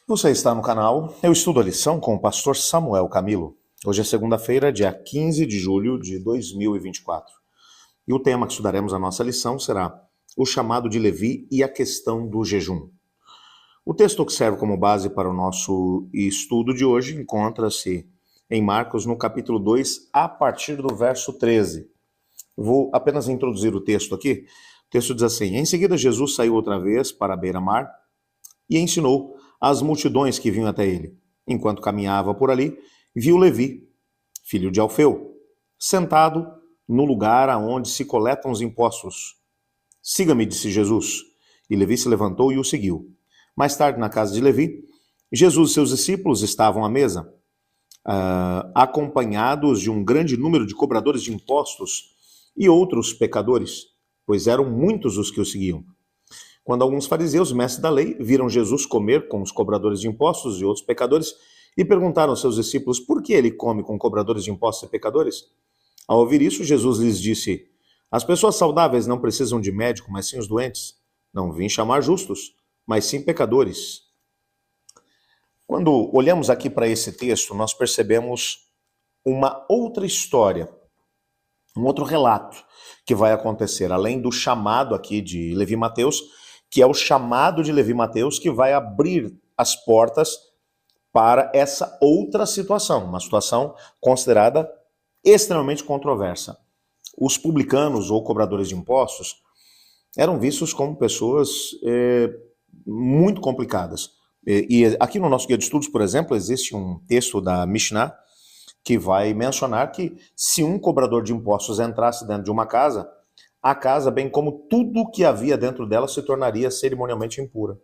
Você está no canal Eu Estudo a Lição com o pastor Samuel Camilo. Hoje é segunda-feira, dia 15 de julho de 2024. E o tema que estudaremos a nossa lição será o chamado de Levi e a questão do jejum. O texto que serve como base para o nosso estudo de hoje encontra-se em Marcos, no capítulo 2, a partir do verso 13. Vou apenas introduzir o texto aqui. O texto diz assim: Em seguida, Jesus saiu outra vez para a beira-mar e ensinou as multidões que vinham até ele. Enquanto caminhava por ali, viu Levi, filho de Alfeu, sentado no lugar aonde se coletam os impostos. Siga-me, disse Jesus. E Levi se levantou e o seguiu. Mais tarde, na casa de Levi, Jesus e seus discípulos estavam à mesa, acompanhados de um grande número de cobradores de impostos e outros pecadores, pois eram muitos os que o seguiam. Quando alguns fariseus, mestres da lei, viram Jesus comer com os cobradores de impostos e outros pecadores, e perguntaram aos seus discípulos por que ele come com cobradores de impostos e pecadores. Ao ouvir isso, Jesus lhes disse: As pessoas saudáveis não precisam de médico, mas sim os doentes. Não vim chamar justos, mas sim pecadores. Quando olhamos aqui para esse texto, nós percebemos uma outra história, um outro relato que vai acontecer, além do chamado aqui de Levi Mateus, que é o chamado de Levi Mateus que vai abrir as portas para essa outra situação, uma situação considerada extremamente controversa. Os publicanos ou cobradores de impostos eram vistos como pessoas muito complicadas. E aqui no nosso guia de estudos, por exemplo, existe um texto da Mishnah que vai mencionar que se um cobrador de impostos entrasse dentro de uma casa, a casa, bem como tudo que havia dentro dela, se tornaria cerimonialmente impura.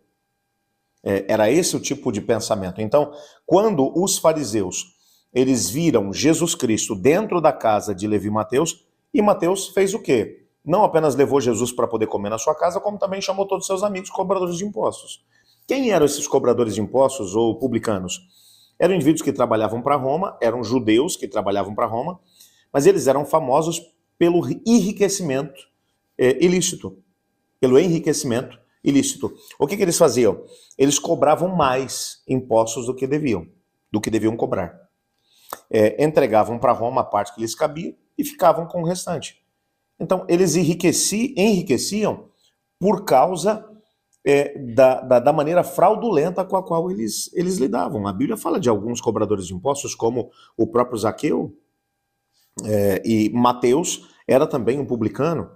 Era esse o tipo de pensamento. Então, quando os fariseus eles viram Jesus Cristo dentro da casa de Levi Mateus, e Mateus fez o quê? Não apenas levou Jesus para poder comer na sua casa, como também chamou todos os seus amigos cobradores de impostos. Quem eram esses cobradores de impostos ou publicanos? Eram indivíduos que trabalhavam para Roma, eram judeus que trabalhavam para Roma, mas eles eram famosos pelo enriquecimento ilícito. Pelo enriquecimento ilícito. O que eles faziam? Eles cobravam mais impostos do que deviam cobrar. Entregavam para Roma a parte que lhes cabia e ficavam com o restante. Então, eles enriqueciam por causa da maneira fraudulenta com a qual eles lidavam. A Bíblia fala de alguns cobradores de impostos, como o próprio Zaqueu, e Mateus era também um publicano.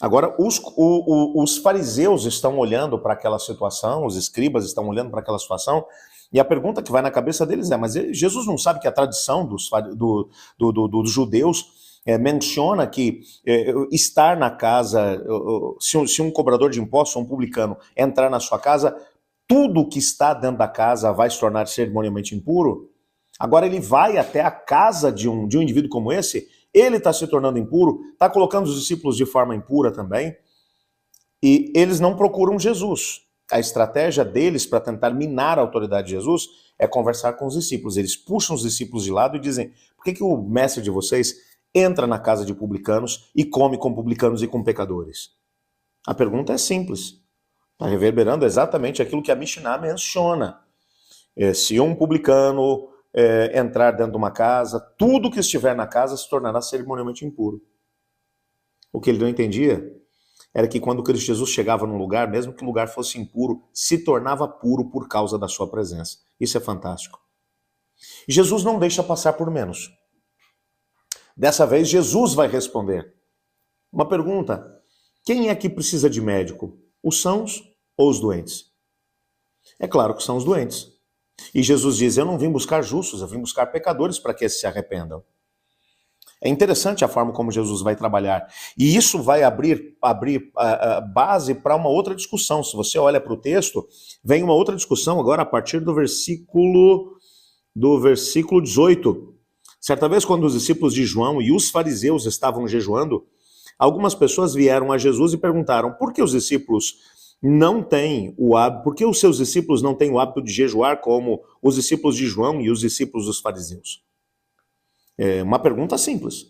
Agora, os fariseus estão olhando para aquela situação, os escribas estão olhando para aquela situação, e a pergunta que vai na cabeça deles é: mas Jesus não sabe que a tradição dos judeus menciona que estar na casa, se um cobrador de impostos, um publicano, entrar na sua casa, tudo que está dentro da casa vai se tornar cerimonialmente impuro? Agora ele vai até a casa de um indivíduo como esse, ele está se tornando impuro, está colocando os discípulos de forma impura também, e eles não procuram Jesus. A estratégia deles para tentar minar a autoridade de Jesus é conversar com os discípulos. Eles puxam os discípulos de lado e dizem: por que o mestre de vocês entra na casa de publicanos e come com publicanos e com pecadores? A pergunta é simples. Está reverberando exatamente aquilo que a Mishnah menciona. Se um publicano entrar dentro de uma casa, tudo que estiver na casa se tornará cerimonialmente impuro. O que ele não entendia era que quando Cristo Jesus chegava num lugar, mesmo que o lugar fosse impuro, se tornava puro por causa da sua presença. Isso é fantástico. Jesus não deixa passar por menos. Dessa vez, Jesus vai responder. Uma pergunta: quem é que precisa de médico? Os sãos ou os doentes? É claro que são os doentes. E Jesus diz: eu não vim buscar justos, eu vim buscar pecadores para que esses se arrependam. É interessante a forma como Jesus vai trabalhar. E isso vai abrir a base para uma outra discussão. Se você olha para o texto, vem uma outra discussão agora a partir do versículo 18. Certa vez, quando os discípulos de João e os fariseus estavam jejuando, algumas pessoas vieram a Jesus e perguntaram: por que os discípulos não têm o hábito, por que os seus discípulos não têm o hábito de jejuar como os discípulos de João e os discípulos dos fariseus? É uma pergunta simples.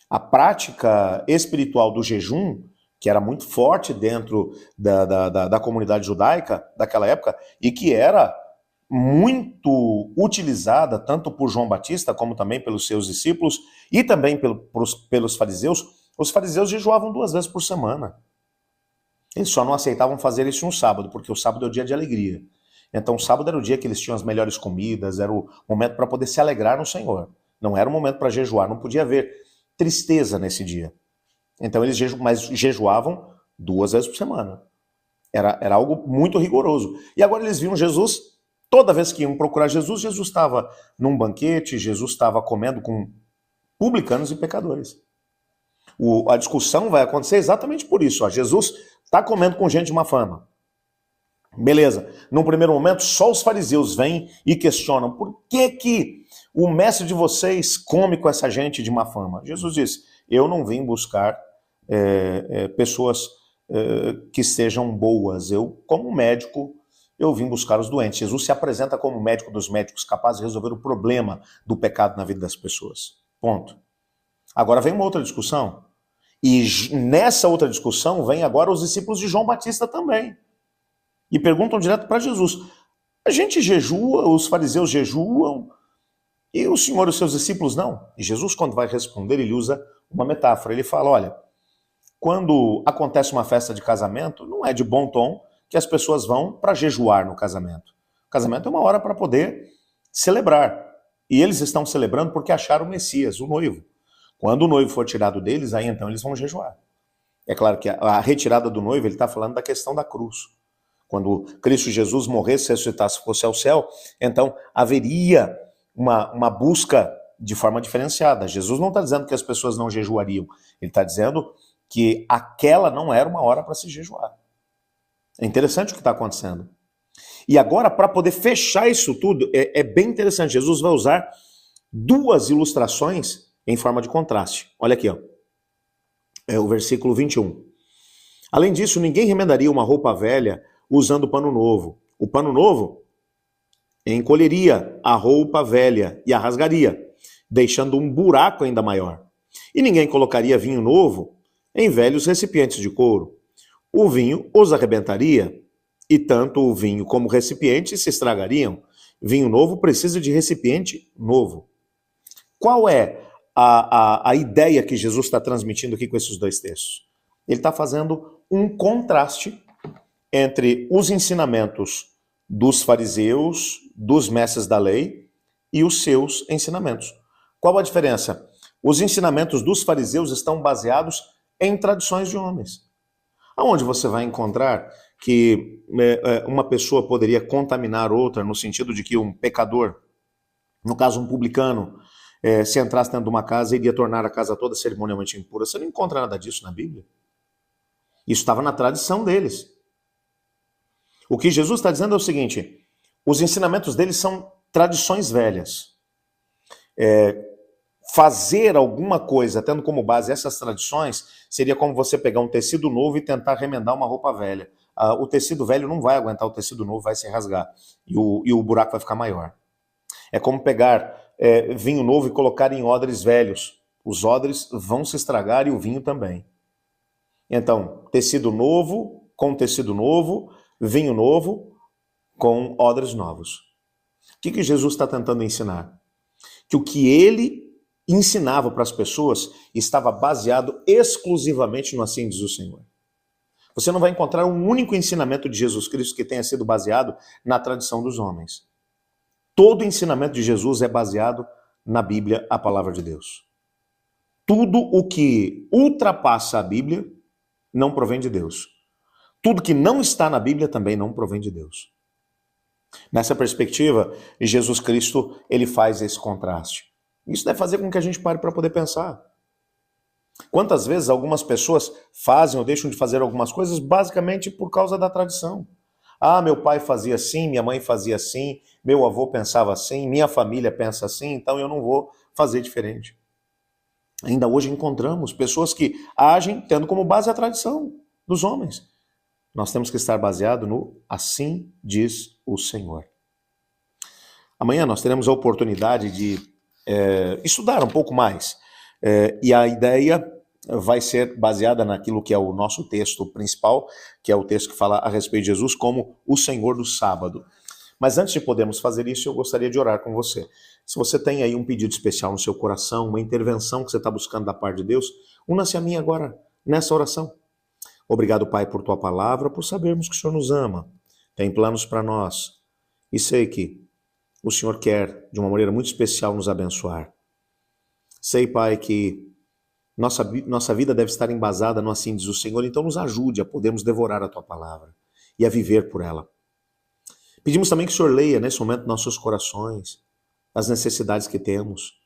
A prática espiritual do jejum, que era muito forte dentro da comunidade judaica daquela época, e que era muito utilizada, tanto por João Batista, como também pelos seus discípulos, e também pelos fariseus. Os fariseus jejuavam 2 vezes por semana. Eles só não aceitavam fazer isso no sábado, porque o sábado é o dia de alegria. Então o sábado era o dia que eles tinham as melhores comidas, era o momento para poder se alegrar no Senhor. Não era o momento para jejuar, não podia haver tristeza nesse dia. Então eles jejuavam 2 vezes por semana. Era algo muito rigoroso. E agora eles viam Jesus, toda vez que iam procurar Jesus, Jesus estava num banquete, Jesus estava comendo com publicanos e pecadores. A discussão vai acontecer exatamente por isso. Jesus está comendo com gente de má fama. Beleza. Num primeiro momento, só os fariseus vêm e questionam por que o mestre de vocês come com essa gente de má fama. Jesus disse, eu não vim buscar pessoas que sejam boas. Eu, como médico, eu vim buscar os doentes. Jesus se apresenta como médico dos médicos, capaz de resolver o problema do pecado na vida das pessoas. Ponto. Agora vem uma outra discussão. E nessa outra discussão vem agora os discípulos de João Batista também. E perguntam direto para Jesus. A gente jejua, os fariseus jejuam, e o Senhor e os seus discípulos não. E Jesus, quando vai responder, ele usa uma metáfora. Ele fala, olha, quando acontece uma festa de casamento, não é de bom tom que as pessoas vão para jejuar no casamento. O casamento é uma hora para poder celebrar. E eles estão celebrando porque acharam o Messias, o noivo. Quando o noivo for tirado deles, aí então eles vão jejuar. É claro que a retirada do noivo, ele está falando da questão da cruz. Quando Cristo Jesus morresse, ressuscitasse, fosse ao céu, então haveria uma busca de forma diferenciada. Jesus não está dizendo que as pessoas não jejuariam. Ele está dizendo que aquela não era uma hora para se jejuar. É interessante o que está acontecendo. E agora, para poder fechar isso tudo, é bem interessante. Jesus vai usar 2 ilustrações em forma de contraste. Olha aqui, ó. É o versículo 21. Além disso, ninguém remendaria uma roupa velha usando pano novo. O pano novo encolheria a roupa velha e a rasgaria, deixando um buraco ainda maior. E ninguém colocaria vinho novo em velhos recipientes de couro. O vinho os arrebentaria, e tanto o vinho como o recipiente se estragariam. Vinho novo precisa de recipiente novo. Qual é a ideia que Jesus está transmitindo aqui com esses 2 textos? Ele está fazendo um contraste entre os ensinamentos dos fariseus, dos mestres da lei, e os seus ensinamentos. Qual a diferença? Os ensinamentos dos fariseus estão baseados em tradições de homens. Aonde você vai encontrar que uma pessoa poderia contaminar outra, no sentido de que um pecador, no caso um publicano, se entrasse dentro de uma casa, iria tornar a casa toda cerimonialmente impura. Você não encontra nada disso na Bíblia. Isso estava na tradição deles. O que Jesus está dizendo é o seguinte, os ensinamentos deles são tradições velhas. Fazer alguma coisa tendo como base essas tradições seria como você pegar um tecido novo e tentar remendar uma roupa velha. O tecido velho não vai aguentar o tecido novo, vai se rasgar e o buraco vai ficar maior. É como pegar vinho novo e colocar em odres velhos. Os odres vão se estragar e o vinho também. Então, tecido novo com tecido novo, vinho novo com odres novos. O que Jesus está tentando ensinar? Que o que ele ensinava para as pessoas estava baseado exclusivamente no assim diz o Senhor. Você não vai encontrar um único ensinamento de Jesus Cristo que tenha sido baseado na tradição dos homens. Todo ensinamento de Jesus é baseado na Bíblia, a palavra de Deus. Tudo o que ultrapassa a Bíblia não provém de Deus. Tudo que não está na Bíblia também não provém de Deus. Nessa perspectiva, Jesus Cristo, ele faz esse contraste. Isso deve fazer com que a gente pare para poder pensar. Quantas vezes algumas pessoas fazem ou deixam de fazer algumas coisas basicamente por causa da tradição. Ah, meu pai fazia assim, minha mãe fazia assim, meu avô pensava assim, minha família pensa assim, então eu não vou fazer diferente. Ainda hoje encontramos pessoas que agem tendo como base a tradição dos homens. Nós temos que estar baseado no assim diz o Senhor. Amanhã nós teremos a oportunidade de estudar um pouco mais. E a ideia vai ser baseada naquilo que é o nosso texto principal, que é o texto que fala a respeito de Jesus como o Senhor do sábado. Mas antes de podermos fazer isso, eu gostaria de orar com você. Se você tem aí um pedido especial no seu coração, uma intervenção que você está buscando da parte de Deus, una-se a mim agora nessa oração. Obrigado, Pai, por tua palavra, por sabermos que o Senhor nos ama, tem planos para nós. E sei que o Senhor quer, de uma maneira muito especial, nos abençoar. Sei, Pai, que nossa vida deve estar embasada no assim diz o Senhor, então nos ajude a podermos devorar a tua palavra e a viver por ela. Pedimos também que o Senhor leia nesse momento nossos corações, as necessidades que temos.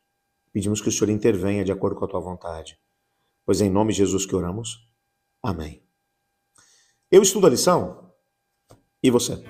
Pedimos que o Senhor intervenha de acordo com a tua vontade. Pois é em nome de Jesus que oramos. Amém. Eu estudo a lição e você?